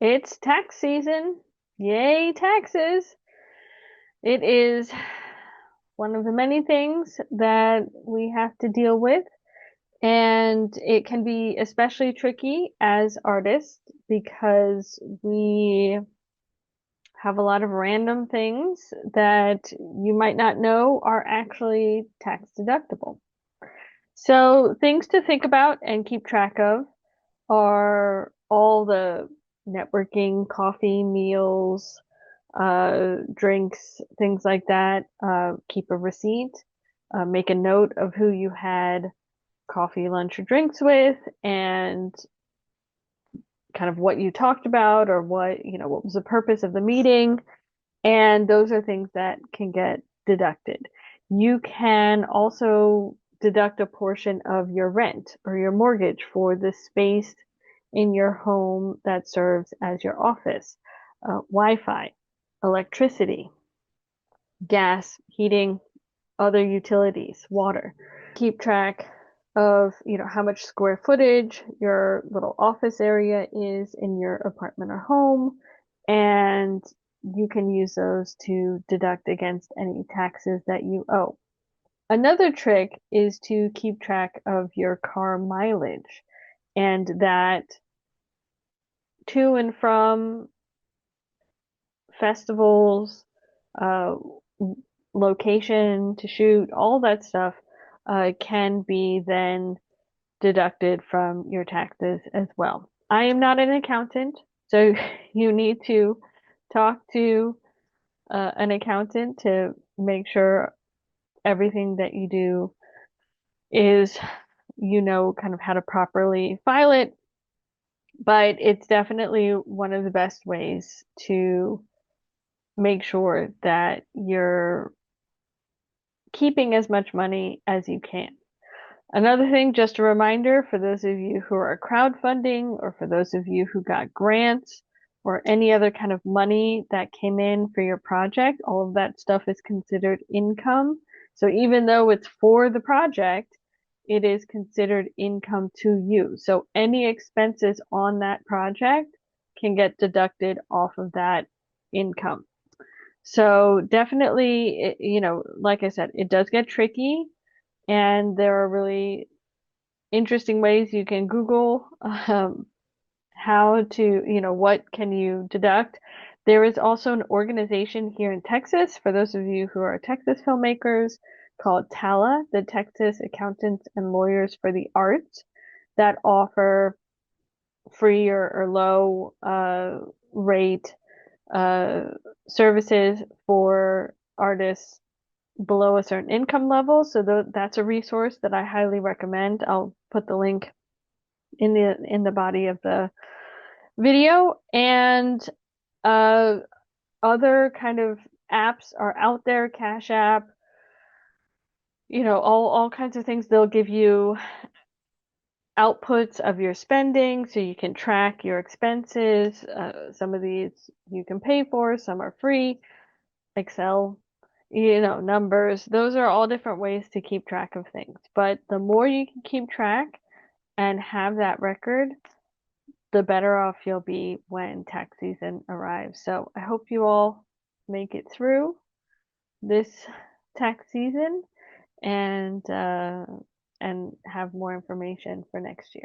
It's tax season. Yay, taxes. It is one of the many things that we have to deal with, and it can be especially tricky as artists because we have a lot of random things that you might not know are actually tax deductible. So, things to think about and keep track of are all the networking, coffee, meals, drinks, things like that. Keep a receipt. Make a note of who you had coffee, lunch, or drinks with, and kind of what you talked about, or what was the purpose of the meeting. And those are things that can get deducted. You can also deduct a portion of your rent or your mortgage for the space in your home that serves as your office, Wi-Fi, electricity, gas, heating, other utilities, water. Keep track of, how much square footage your little office area is in your apartment or home, and you can use those to deduct against any taxes that you owe. Another trick is to keep track of your car mileage, and that to and from festivals, uh, location to shoot, all that stuff can be then deducted from your taxes as well. I am not an accountant, so you need to talk to an accountant to make sure everything that you do is, kind of how to properly file it. But it's definitely one of the best ways to make sure that you're keeping as much money as you can. Another thing, just a reminder for those of you who are crowdfunding, or for those of you who got grants or any other kind of money that came in for your project, all of that stuff is considered income. So even though it's for the project, it is considered income to you. So any expenses on that project can get deducted off of that income. So definitely, like I said, it does get tricky, and there are really interesting ways you can Google how to, what can you deduct. There is also an organization here in Texas, for those of you who are Texas filmmakers, called TALA, the Texas Accountants and Lawyers for the Arts, that offer free or low rate uh, services for artists below a certain income level. So that's a resource that I highly recommend. I'll put the link in the body of the video. And uh, other kind of apps are out there, Cash App, all kinds of things. They'll give you outputs of your spending so you can track your expenses. Some of these you can pay for, some are free. Excel, numbers. Those are all different ways to keep track of things. But the more you can keep track and have that record, the better off you'll be when tax season arrives. So I hope you all make it through this tax season, and have more information for next year.